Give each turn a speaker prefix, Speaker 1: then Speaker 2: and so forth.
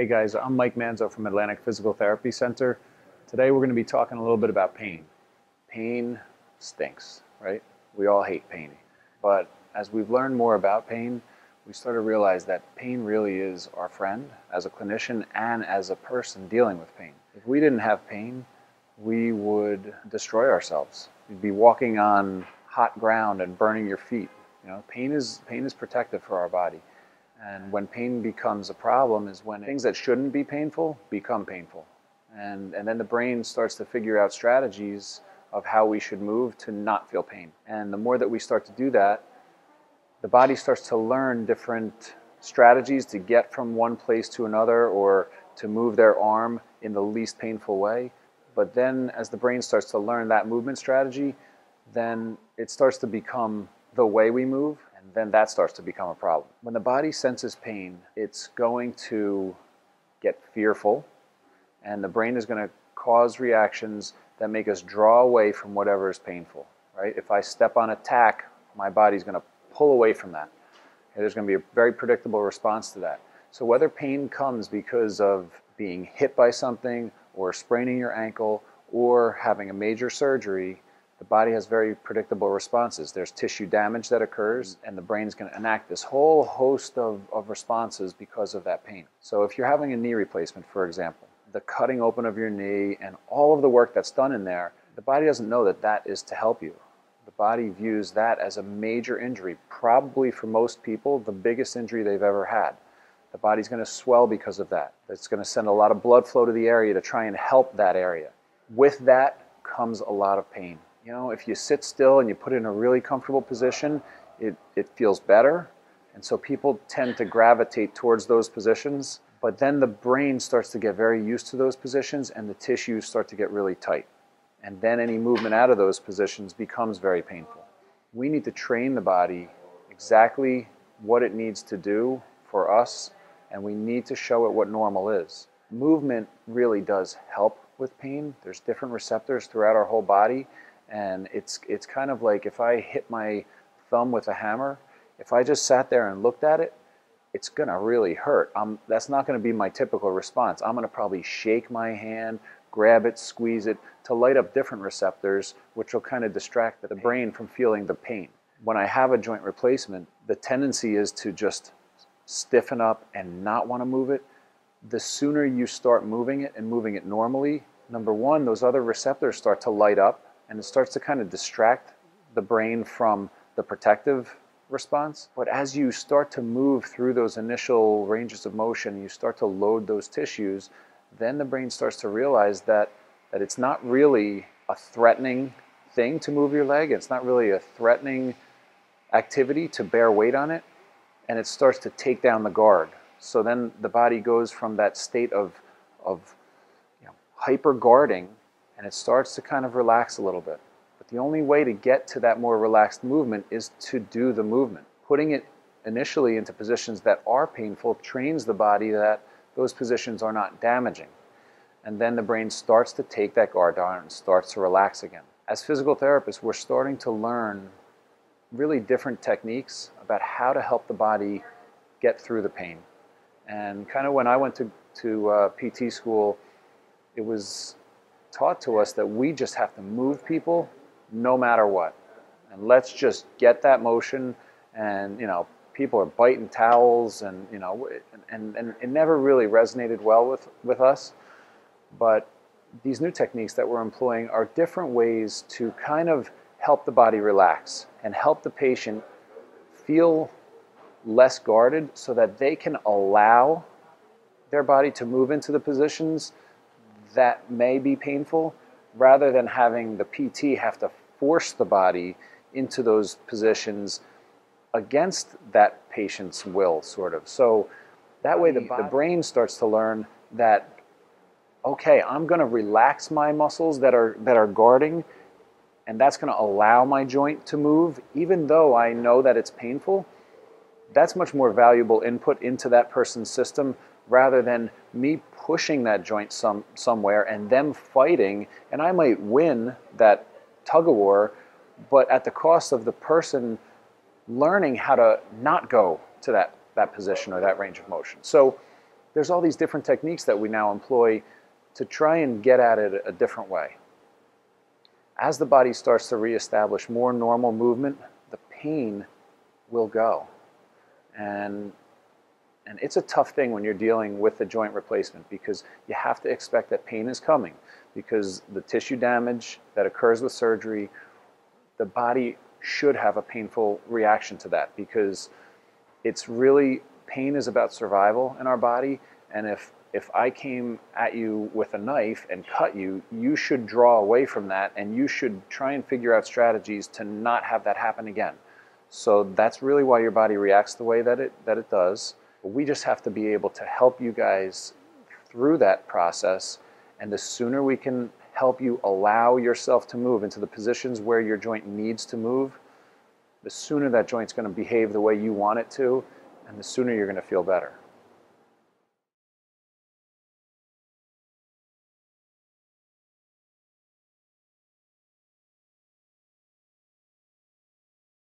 Speaker 1: Hey guys, I'm Mike Manzo from Atlantic Physical Therapy Center. Today we're going to be talking a little bit about pain. Pain stinks, right? We all hate pain. But as we've learned more about pain, we start to realize that pain really is our friend as a clinician and as a person dealing with pain. If we didn't have pain, we would destroy ourselves. We'd be walking on hot ground and burning your feet. Pain is protective for our body. And when pain becomes a problem is when things that shouldn't be painful become painful. And then the brain starts to figure out strategies of how we should move to not feel pain. And the more that we start to do that, the body starts to learn different strategies to get from one place to another or to move their arm in the least painful way. But then as the brain starts to learn that movement strategy, then it starts to become the way we move. Then that starts to become a problem. When the body senses pain, it's going to get fearful, and the brain is going to cause reactions that make us draw away from whatever is painful, right? If I step on a tack, my body's going to pull away from that. Okay, there's going to be a very predictable response to that. So whether pain comes because of being hit by something or spraining your ankle or having a major surgery, the body has very predictable responses. There's tissue damage that occurs, and the brain's going to enact this whole host of responses because of that pain. So if you're having a knee replacement, for example, the cutting open of your knee and all of the work that's done in there, the body doesn't know that that is to help you. The body views that as a major injury, probably for most people, the biggest injury they've ever had. The body's going to swell because of that. It's going to send a lot of blood flow to the area to try and help that area. With that comes a lot of pain. If you sit still and you put it in a really comfortable position, it feels better. And so people tend to gravitate towards those positions. But then the brain starts to get very used to those positions and the tissues start to get really tight. And then any movement out of those positions becomes very painful. We need to train the body exactly what it needs to do for us, and we need to show it what normal is. Movement really does help with pain. There's different receptors throughout our whole body. And it's kind of like if I hit my thumb with a hammer, if I just sat there and looked at it, it's going to really hurt. That's not going to be my typical response. I'm going to probably shake my hand, grab it, squeeze it to light up different receptors, which will kind of distract the brain from feeling the pain. When I have a joint replacement, the tendency is to just stiffen up and not want to move it. The sooner you start moving it and moving it normally, number one, those other receptors start to light up, and it starts to kind of distract the brain from the protective response. But as you start to move through those initial ranges of motion, you start to load those tissues, then the brain starts to realize that it's not really a threatening thing to move your leg. It's not really a threatening activity to bear weight on it, and it starts to take down the guard. So then the body goes from that state of hyper guarding, and it starts to kind of relax a little bit. But the only way to get to that more relaxed movement is to do the movement. Putting it initially into positions that are painful trains the body that those positions are not damaging. And then the brain starts to take that guard down and starts to relax again. As physical therapists, we're starting to learn really different techniques about how to help the body get through the pain. And kind of when I went to PT school, it was taught to us that we just have to move people no matter what. And let's just get that motion. And, people are biting towels and it never really resonated well with us. But these new techniques that we're employing are different ways to kind of help the body relax and help the patient feel less guarded so that they can allow their body to move into the positions that may be painful, rather than having the PT have to force the body into those positions against that patient's will, sort of. So that way the brain starts to learn that, okay, I'm going to relax my muscles that are guarding, and that's going to allow my joint to move, even though I know that it's painful. That's much more valuable input into that person's system rather than me pushing that joint somewhere and them fighting, and I might win that tug-of-war, but at the cost of the person learning how to not go to that position or that range of motion. So there's all these different techniques that we now employ to try and get at it a different way. As the body starts to reestablish more normal movement, the pain will go. And it's a tough thing when you're dealing with a joint replacement, because you have to expect that pain is coming, because the tissue damage that occurs with surgery, the body should have a painful reaction to that, because it's really, pain is about survival in our body. And if I came at you with a knife and cut you, you should draw away from that, and you should try and figure out strategies to not have that happen again. So that's really why your body reacts the way that it does. We just have to be able to help you guys through that process, and the sooner we can help you allow yourself to move into the positions where your joint needs to move, the sooner that joint's going to behave the way you want it to, and the sooner you're going to feel better.